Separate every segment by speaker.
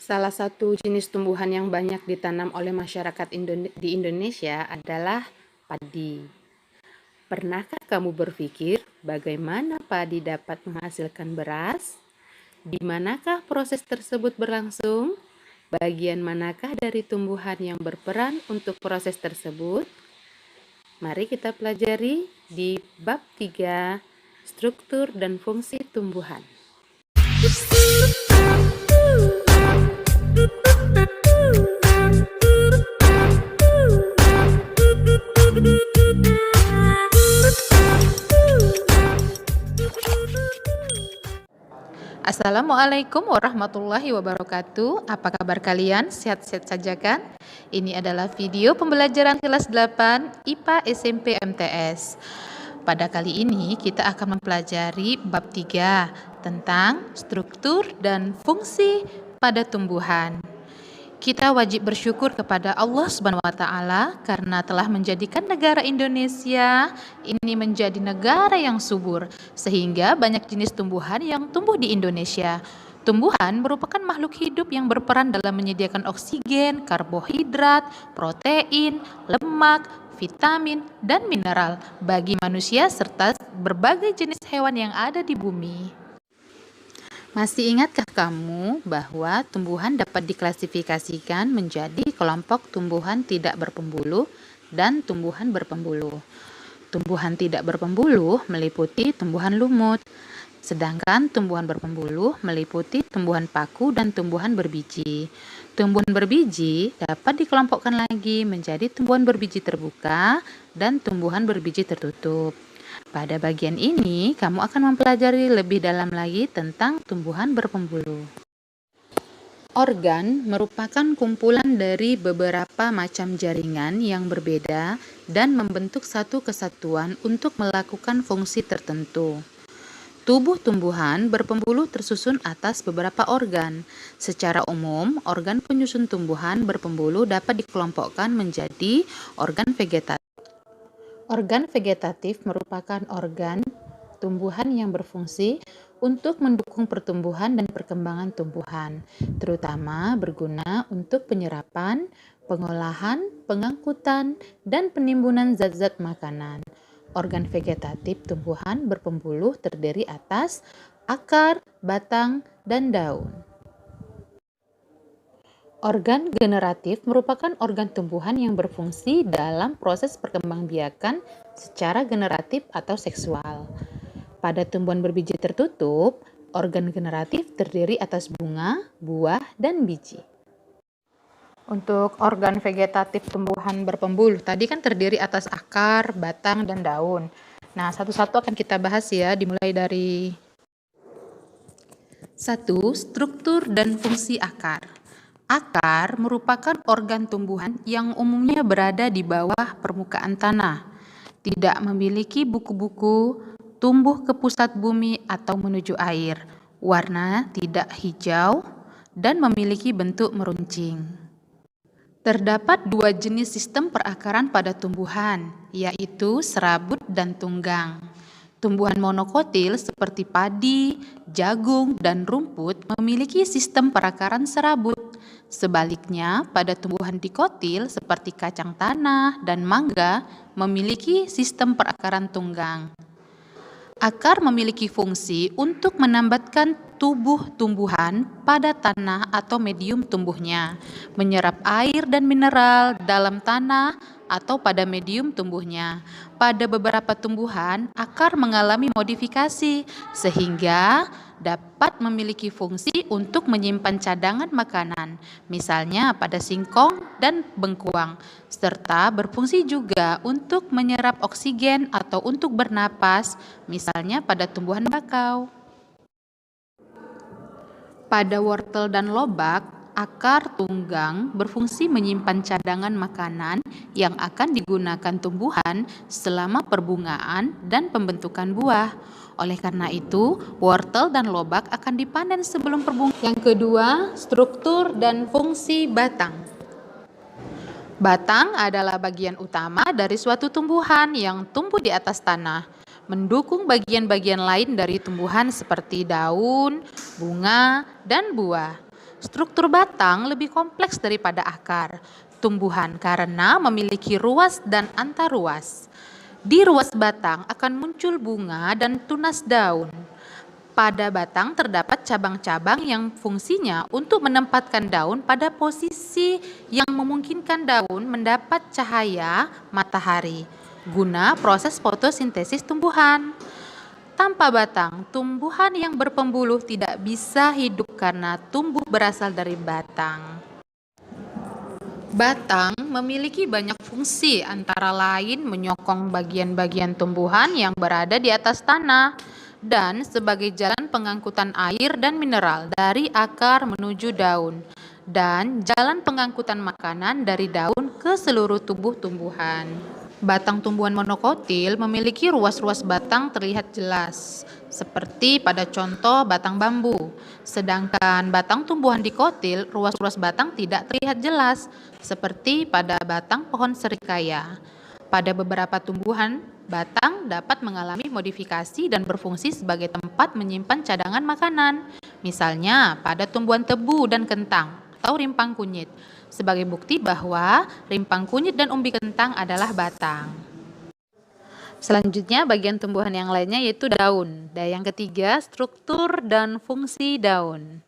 Speaker 1: Salah satu jenis tumbuhan yang banyak ditanam oleh masyarakat di Indonesia adalah padi. Pernahkah kamu berpikir bagaimana padi dapat menghasilkan beras? Di manakah proses tersebut berlangsung? Bagian manakah dari tumbuhan yang berperan untuk proses tersebut? Mari kita pelajari di bab 3, struktur dan fungsi tumbuhan. Assalamualaikum warahmatullahi wabarakatuh. Apa kabar kalian? Sehat-sehat saja kan? Ini adalah video pembelajaran kelas 8 IPA SMP MTS. Pada kali ini kita akan mempelajari bab 3 tentang struktur dan fungsi pada tumbuhan. Kita wajib bersyukur kepada Allah Subhanahu wa taala karena telah menjadikan negara Indonesia ini menjadi negara yang subur sehingga banyak jenis tumbuhan yang tumbuh di Indonesia. Tumbuhan merupakan makhluk hidup yang berperan dalam menyediakan oksigen, karbohidrat, protein, lemak, vitamin, dan mineral bagi manusia serta berbagai jenis hewan yang ada di bumi. Masih ingatkah kamu bahwa tumbuhan dapat diklasifikasikan menjadi kelompok tumbuhan tidak berpembuluh dan tumbuhan berpembuluh? Tumbuhan tidak berpembuluh meliputi tumbuhan lumut, sedangkan tumbuhan berpembuluh meliputi tumbuhan paku dan tumbuhan berbiji. Tumbuhan berbiji dapat dikelompokkan lagi menjadi tumbuhan berbiji terbuka dan tumbuhan berbiji tertutup. Pada bagian ini, kamu akan mempelajari lebih dalam lagi tentang tumbuhan berpembuluh. Organ merupakan kumpulan dari beberapa macam jaringan yang berbeda dan membentuk satu kesatuan untuk melakukan fungsi tertentu. Tubuh tumbuhan berpembuluh tersusun atas beberapa organ. Secara umum, organ penyusun tumbuhan berpembuluh dapat dikelompokkan menjadi organ vegetatif. Organ vegetatif merupakan organ tumbuhan yang berfungsi untuk mendukung pertumbuhan dan perkembangan tumbuhan, terutama berguna untuk penyerapan, pengolahan, pengangkutan, dan penimbunan zat-zat makanan. Organ vegetatif tumbuhan berpembuluh terdiri atas akar, batang, dan daun. Organ generatif merupakan organ tumbuhan yang berfungsi dalam proses perkembangbiakan secara generatif atau seksual. Pada tumbuhan berbiji tertutup, organ generatif terdiri atas bunga, buah, dan biji. Untuk organ vegetatif tumbuhan berpembuluh, tadi kan terdiri atas akar, batang, dan daun. Nah, satu-satu akan kita bahas ya, dimulai dari 1. Struktur dan fungsi akar. Akar merupakan organ tumbuhan yang umumnya berada di bawah permukaan tanah, tidak memiliki buku-buku, tumbuh ke pusat bumi atau menuju air, warna tidak hijau, dan memiliki bentuk meruncing. Terdapat dua jenis sistem perakaran pada tumbuhan, yaitu serabut dan tunggang. Tumbuhan monokotil seperti padi, jagung, dan rumput memiliki sistem perakaran serabut. Sebaliknya, pada tumbuhan dikotil seperti kacang tanah dan mangga memiliki sistem perakaran tunggang. Akar memiliki fungsi untuk menambatkan tubuh tumbuhan pada tanah atau medium tumbuhnya, menyerap air dan mineral dalam tanah atau pada medium tumbuhnya. Pada beberapa tumbuhan, akar mengalami modifikasi sehingga dapat memiliki fungsi untuk menyimpan cadangan makanan, misalnya pada singkong dan bengkuang, serta berfungsi juga untuk menyerap oksigen atau untuk bernapas, misalnya pada tumbuhan bakau. Pada wortel dan lobak, akar tunggang berfungsi menyimpan cadangan makanan yang akan digunakan tumbuhan selama perbungaan dan pembentukan buah. Oleh karena itu, wortel dan lobak akan dipanen sebelum perbungaan. Yang kedua, struktur dan fungsi batang. Batang adalah bagian utama dari suatu tumbuhan yang tumbuh di atas tanah, mendukung bagian-bagian lain dari tumbuhan seperti daun, bunga, dan buah. Struktur batang lebih kompleks daripada akar tumbuhan karena memiliki ruas dan antaruas. Di ruas batang akan muncul bunga dan tunas daun. Pada batang terdapat cabang-cabang yang fungsinya untuk menempatkan daun pada posisi yang memungkinkan daun mendapat cahaya matahari guna proses fotosintesis tumbuhan. Tanpa batang, tumbuhan yang berpembuluh tidak bisa hidup karena tumbuh berasal dari batang. Batang memiliki banyak fungsi, antara lain menyokong bagian-bagian tumbuhan yang berada di atas tanah dan sebagai jalan pengangkutan air dan mineral dari akar menuju daun, dan jalan pengangkutan makanan dari daun ke seluruh tubuh tumbuhan. Batang tumbuhan monokotil memiliki ruas-ruas batang terlihat jelas, seperti pada contoh batang bambu. Sedangkan batang tumbuhan dikotil, ruas-ruas batang tidak terlihat jelas, seperti pada batang pohon serikaya. Pada beberapa tumbuhan, batang dapat mengalami modifikasi dan berfungsi sebagai tempat menyimpan cadangan makanan, misalnya pada tumbuhan tebu dan kentang atau rimpang kunyit, sebagai bukti bahwa rimpang kunyit dan umbi kentang adalah batang. Selanjutnya bagian tumbuhan yang lainnya yaitu daun. Dan yang ketiga, struktur dan fungsi daun.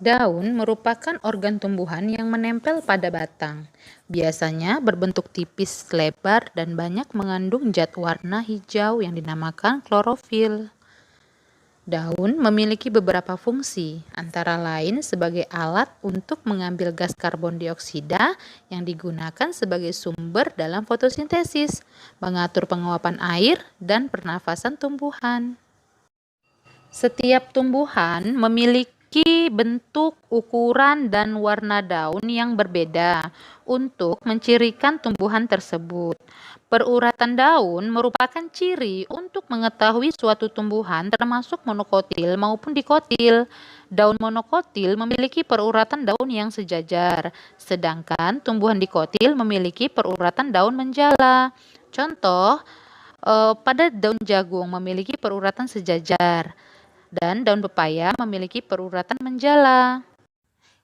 Speaker 1: Daun merupakan organ tumbuhan yang menempel pada batang. Biasanya berbentuk tipis, lebar, dan banyak mengandung zat warna hijau yang dinamakan klorofil. Daun memiliki beberapa fungsi, antara lain sebagai alat untuk mengambil gas karbon dioksida yang digunakan sebagai sumber dalam fotosintesis, mengatur penguapan air, dan pernafasan tumbuhan. Setiap tumbuhan memiliki bentuk, ukuran, dan warna daun yang berbeda untuk mencirikan tumbuhan tersebut. Peruratan daun merupakan ciri untuk mengetahui suatu tumbuhan termasuk monokotil maupun dikotil. Daun monokotil memiliki peruratan daun yang sejajar, sedangkan tumbuhan dikotil memiliki peruratan daun menjala. Contoh, pada daun jagung memiliki peruratan sejajar, dan daun pepaya memiliki peruratan menjala.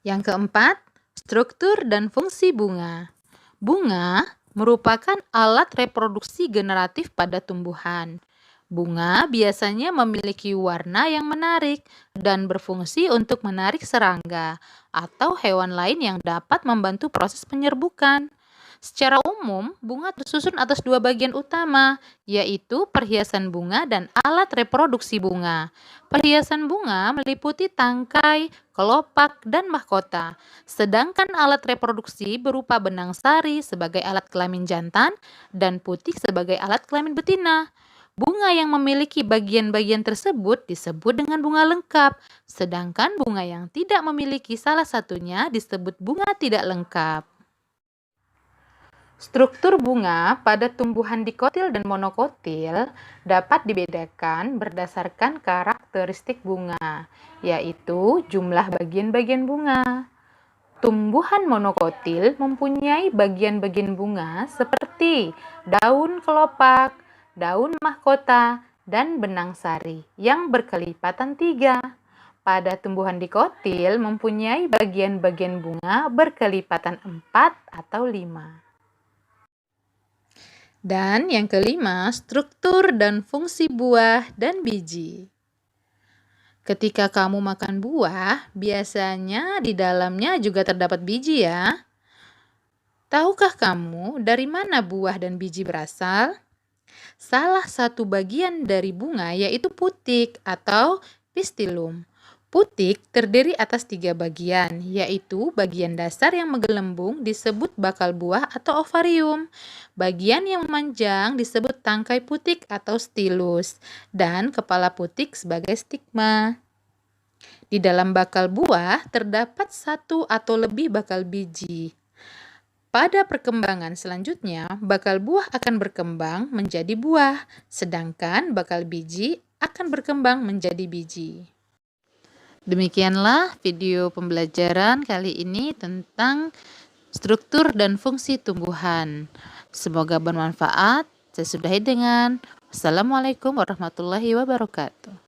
Speaker 1: Yang keempat, struktur dan fungsi bunga. Bunga merupakan alat reproduksi generatif pada tumbuhan. Bunga biasanya memiliki warna yang menarik dan berfungsi untuk menarik serangga atau hewan lain yang dapat membantu proses penyerbukan. Secara umum, bunga tersusun atas dua bagian utama, yaitu perhiasan bunga dan alat reproduksi bunga. Perhiasan bunga meliputi tangkai, kelopak, dan mahkota, sedangkan alat reproduksi berupa benang sari sebagai alat kelamin jantan dan putik sebagai alat kelamin betina. Bunga yang memiliki bagian-bagian tersebut disebut dengan bunga lengkap, sedangkan bunga yang tidak memiliki salah satunya disebut bunga tidak lengkap. Struktur bunga pada tumbuhan dikotil dan monokotil dapat dibedakan berdasarkan karakteristik bunga, yaitu jumlah bagian-bagian bunga. Tumbuhan monokotil mempunyai bagian-bagian bunga seperti daun kelopak, daun mahkota, dan benang sari yang berkelipatan 3. Pada tumbuhan dikotil mempunyai bagian-bagian bunga berkelipatan 4 atau 5. Dan yang kelima, struktur dan fungsi buah dan biji. Ketika kamu makan buah, biasanya di dalamnya juga terdapat biji ya. Tahukah kamu dari mana buah dan biji berasal? Salah satu bagian dari bunga yaitu putik atau pistilum. Putik terdiri atas 3 bagian, yaitu bagian dasar yang menggelembung disebut bakal buah atau ovarium. Bagian yang memanjang disebut tangkai putik atau stilus, dan kepala putik sebagai stigma. Di dalam bakal buah terdapat 1 atau lebih bakal biji. Pada perkembangan selanjutnya, bakal buah akan berkembang menjadi buah, sedangkan bakal biji akan berkembang menjadi biji. Demikianlah video pembelajaran kali ini tentang struktur dan fungsi tumbuhan. Semoga bermanfaat. Saya sudahi dengan Wassalamualaikum warahmatullahi wabarakatuh.